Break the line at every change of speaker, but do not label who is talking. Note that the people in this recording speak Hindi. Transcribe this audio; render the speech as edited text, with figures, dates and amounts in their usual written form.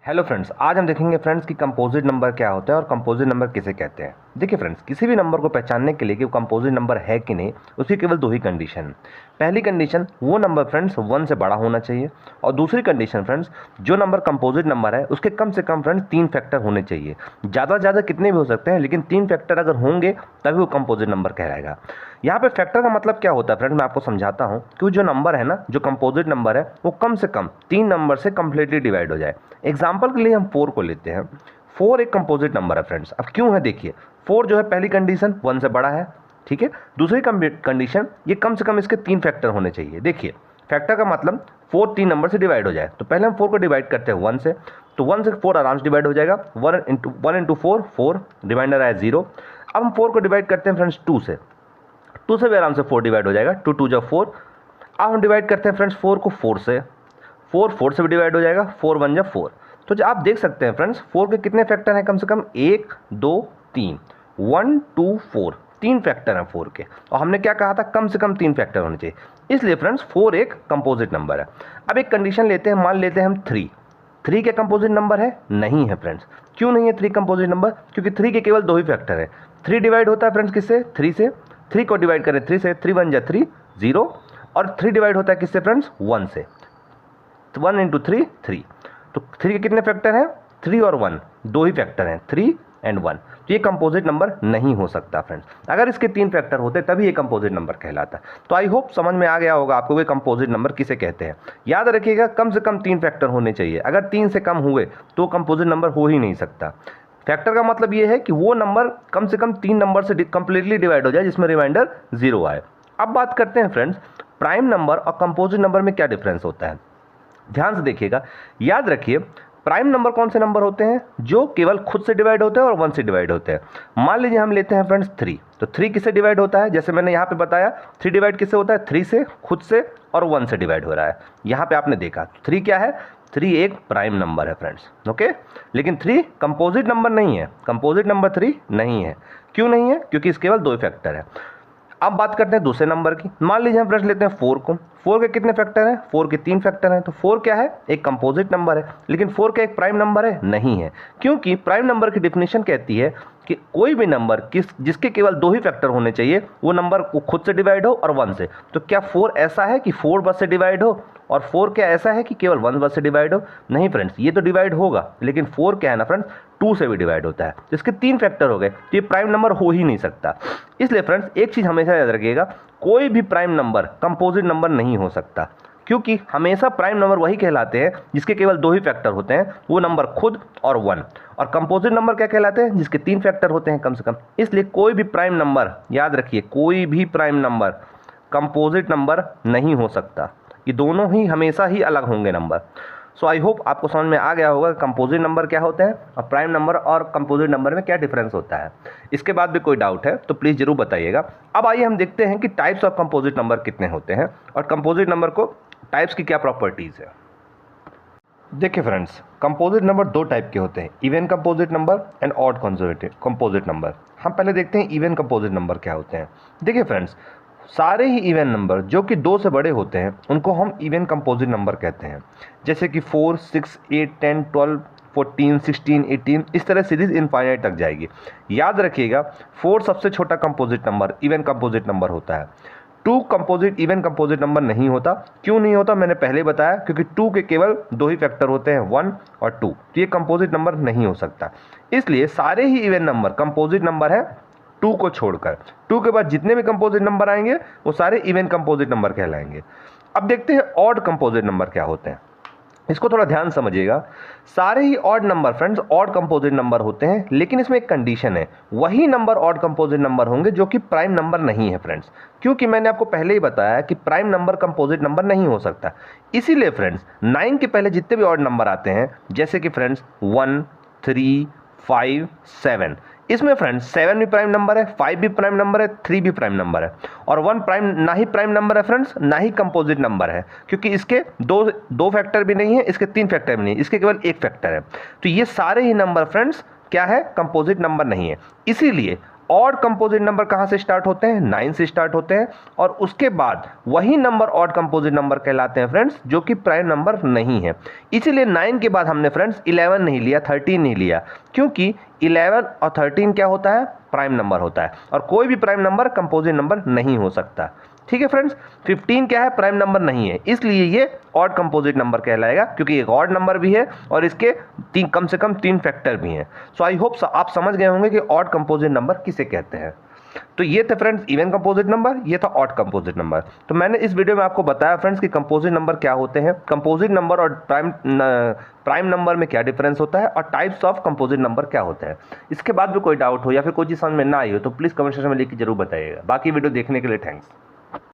हेलो फ्रेंड्स, आज हम देखेंगे फ्रेंड्स कि कंपोजिट नंबर क्या होता है और कंपोजिट नंबर किसे कहते हैं। देखिए फ्रेंड्स, किसी भी नंबर को पहचानने के लिए कि वो कंपोजिट नंबर है कि नहीं, उसकी केवल दो ही कंडीशन है। पहली कंडीशन, वो नंबर फ्रेंड्स 1 से बड़ा होना चाहिए, और दूसरी कंडीशन फ्रेंड्स, जो नंबर कंपोजिट नंबर है उसके कम से कम फ्रेंड्स 3 फैक्टर होने चाहिए। ज़्यादा से ज़्यादा कितने भी हो सकते हैं, लेकिन 3 फैक्टर अगर होंगे तभी वो कंपोजिट नंबर कहलाएगा। यहाँ पे फैक्टर का मतलब क्या होता है फ्रेंड, मैं आपको समझाता हूँ कि जो नंबर है ना, जो कंपोजिट नंबर है, वो कम से कम 3 नंबर से कंप्लीटली डिवाइड हो जाए। एग्जाम्पल के लिए हम 4 को लेते हैं। 4 एक कंपोजिट नंबर है फ्रेंड्स। अब क्यों है देखिए, 4 जो है पहली कंडीशन 1 से बड़ा है, ठीक है। दूसरी कंडीशन, ये कम से कम इसके 3 फैक्टर होने चाहिए। देखिए फैक्टर का मतलब 4 3 नंबर से डिवाइड हो जाए, तो पहले हम 4 को डिवाइड करते हैं 1 से, तो 1 से 4 आराम से डिवाइड हो जाएगा। 1 इंटू 4 4, रिमाइंडर आया 0। अब हम 4 को डिवाइड करते हैं फ्रेंड्स 2 से, 2 से भी आराम से 4 डिवाइड हो जाएगा, 2 2 जा 4। अब हम डिवाइड करते हैं फ्रेंड्स 4 को 4 से, 4 से भी डिवाइड हो जाएगा, 4 1 जा 4। तो जो आप देख सकते हैं फ्रेंड्स, 4 के कितने फैक्टर हैं, कम से कम 1 2 3, 1 2 4, 3 फैक्टर हैं 4 के। और हमने क्या कहा था, कम से कम 3 फैक्टर होने चाहिए, इसलिए फ्रेंड्स 4 एक कंपोजिट नंबर है। अब एक कंडीशन लेते हैं, मान लेते हैं हम 3 क्या कंपोजिट नंबर है? नहीं है फ्रेंड्स। क्यों नहीं है 3 कंपोजिट नंबर? क्योंकि 3 के केवल 2 ही फैक्टर है। 3 डिवाइड होता है फ्रेंड्स किससे? 3 से। 3 को डिवाइड करें 3 से, 3 1 जा 3 0, और 3 डिवाइड होता है किससे फ्रेंड्स? 1 से। 1 इंटू 3 3। तो 3 के कितने फैक्टर हैं? 3 और 1, 2 ही फैक्टर हैं, 3 एंड 1। तो ये कंपोजिट नंबर नहीं हो सकता फ्रेंड्स। अगर इसके 3 फैक्टर होते तभी ये कंपोजिट नंबर कहलाता। तो आई होप समझ में आ गया होगा आपको कि कंपोजिट नंबर किसे कहते हैं। याद रखिएगा, कम से कम 3 फैक्टर होने चाहिए। अगर 3 से कम हुए तो कंपोजिट नंबर हो ही नहीं सकता। फैक्टर का मतलब ये है कि वो नंबर कम से कम 3 नंबर से कंप्लीटली डिवाइड हो जाए जिसमें रिमाइंडर 0 आए। अब बात करते हैं फ्रेंड्स, प्राइम नंबर और कंपोजिट नंबर में क्या डिफरेंस होता है। ध्यान से देखिएगा, याद रखिए, प्राइम नंबर कौन से नंबर होते हैं? जो केवल खुद से डिवाइड होते हैं और 1 से डिवाइड होते हैं। मान लीजिए हम लेते हैं फ्रेंड्स 3, तो 3 किससे डिवाइड होता है? जैसे मैंने यहाँ पे बताया, 3 डिवाइड किससे होता है? 3 से, खुद से, और 1 से डिवाइड हो रहा है। यहाँ पे आपने देखा 3 क्या है? 3 एक प्राइम नंबर है फ्रेंड्स, ओके। लेकिन 3 कंपोजिट नंबर नहीं है, कंपोजिट नंबर 3 नहीं है। क्यों नहीं है? क्योंकि इसके केवल 2 फैक्टर है। अब बात करते हैं दूसरे नंबर की। मान लीजिए हम फ्रेंड्स लेते हैं 4 को। 4 के कितने फैक्टर हैं? 4 के 3 फैक्टर हैं। तो 4 क्या है? एक कंपोजिट नंबर है। लेकिन 4 का एक प्राइम नंबर है? नहीं है। क्योंकि प्राइम नंबर की डेफिनेशन कहती है कि कोई भी नंबर जिसके केवल 2 ही फैक्टर होने चाहिए, वो नंबर खुद से डिवाइड हो और 1 से। तो क्या 4 ऐसा है कि 4 बस से डिवाइड हो, और 4 क्या ऐसा है कि केवल 1 बस से डिवाइड हो? नहीं फ्रेंड्स, ये तो डिवाइड होगा, लेकिन 4 क्या है ना फ्रेंड्स, 2 से भी डिवाइड होता है। तो इसके 3 फैक्टर हो गए, तो ये प्राइम नंबर हो ही नहीं सकता। इसलिए फ्रेंड्स एक चीज़ हमेशा याद रखिएगा, कोई भी प्राइम नंबर कंपोजिट नंबर नहीं हो सकता। क्योंकि हमेशा प्राइम नंबर वही कहलाते हैं जिसके केवल 2 ही फैक्टर होते हैं, वो नंबर खुद और 1। और कंपोजिट नंबर क्या कहलाते हैं? जिसके 3 फैक्टर होते हैं कम से कम। इसलिए कोई भी प्राइम नंबर, याद रखिए, कोई भी प्राइम नंबर कंपोजिट नंबर नहीं हो सकता। ये दोनों ही हमेशा ही अलग होंगे नंबर। सो आई होप आपको समझ में आ गया होगा कंपोजिट नंबर क्या होते हैं और प्राइम नंबर और कंपोजिट नंबर में क्या डिफरेंस होता है। इसके बाद भी कोई डाउट है तो प्लीज़ जरूर बताइएगा। अब आइए हम देखते हैं कि टाइप्स ऑफ कंपोजिट नंबर कितने होते हैं और कंपोजिट नंबर को टाइप्स की क्या प्रॉपर्टीज़ है। देखिए फ्रेंड्स, कंपोजिट नंबर 2 टाइप के होते हैं, even composite number and odd composite number. हम पहले देखते हैं इवन कंपोजिट नंबर क्या होते हैं। देखिए फ्रेंड्स, सारे ही इवन नंबर जो कि 2 से बड़े होते हैं उनको हम इवन कंपोजिट नंबर कहते हैं। जैसे कि 4 6 8 10 12 14 16 18, इस तरह सीरीज इनफाइनाइट तक जाएगी। याद रखिएगा, 4 सबसे छोटा composite number even composite number होता है। 2 कंपोजिट इवन कंपोजिट नंबर नहीं होता। क्यों नहीं होता? मैंने पहले बताया, क्योंकि 2 के केवल 2 ही फैक्टर होते हैं, 1 और 2। तो ये कंपोजिट नंबर नहीं हो सकता। इसलिए सारे ही इवन नंबर कंपोजिट नंबर है 2 को छोड़कर। 2 के बाद जितने भी कंपोजिट नंबर आएंगे वो सारे इवन कंपोजिट नंबर कहलाएंगे। अब देखते हैं ऑड कंपोजिट नंबर क्या होते हैं। इसको थोड़ा ध्यान समझिएगा। सारे ही odd number friends odd composite number होते हैं, लेकिन इसमें एक कंडीशन है, वही नंबर ऑड कंपोजिट नंबर होंगे जो कि प्राइम नंबर नहीं है फ्रेंड्स। क्योंकि मैंने आपको पहले ही बताया कि प्राइम नंबर कंपोजिट नंबर नहीं हो सकता। इसीलिए फ्रेंड्स 9 के पहले जितने भी ऑड नंबर आते हैं, जैसे कि फ्रेंड्स 1 3 5 7, इसमें फ्रेंड्स 7 भी प्राइम नंबर है, 5 भी प्राइम नंबर है, 3 भी प्राइम नंबर है, और 1 प्राइम ना ही प्राइम नंबर है फ्रेंड्स, ना ही कंपोजिट नंबर है। क्योंकि इसके दो फैक्टर भी नहीं है, इसके 3 फैक्टर भी नहीं है, इसके केवल 1 फैक्टर है। तो ये सारे ही नंबर फ्रेंड्स क्या है? कंपोजिट नंबर नहीं है। इसीलिए ऑड कंपोजिट नंबर कहां से स्टार्ट होते हैं? 9 से स्टार्ट होते हैं, और उसके बाद वही नंबर ऑड कंपोजिट नंबर कहलाते हैं फ्रेंड्स, जो कि प्राइम नंबर नहीं है। इसीलिए 9 के बाद हमने फ्रेंड्स 11 नहीं लिया, 13 नहीं लिया, क्योंकि 11 और 13 क्या होता है? प्राइम नंबर होता है, और कोई भी प्राइम नंबर कंपोजिट नंबर नहीं हो सकता। ठीक है फ्रेंड्स, 15 क्या है? प्राइम नंबर नहीं है, इसलिए ये ऑड कंपोजिट नंबर कहलाएगा, क्योंकि एक ऑड नंबर भी है और इसके कम से कम 3 फैक्टर भी हैं। सो आई होप आप समझ गए होंगे कि ऑड कंपोजिट नंबर किसे कहते हैं। तो ये थे फ्रेंड्स इवन कंपोजिट नंबर, ये था ऑड कंपोजिट नंबर। तो मैंने इस वीडियो में आपको बताया फ्रेंड्स कि कंपोजिट नंबर क्या होते हैं, कंपोजिट नंबर और प्राइम नंबर में क्या डिफरेंस होता है, और टाइप्स ऑफ कंपोजिट नंबर क्या होते हैं। इसके बाद भी कोई डाउट हो या फिर कोई चीज़ समझ में ना आई हो तो प्लीज़ कमेंट सेक्शन में लिख के जरूर बताइएगा। बाकी वीडियो देखने के लिए थैंक्स।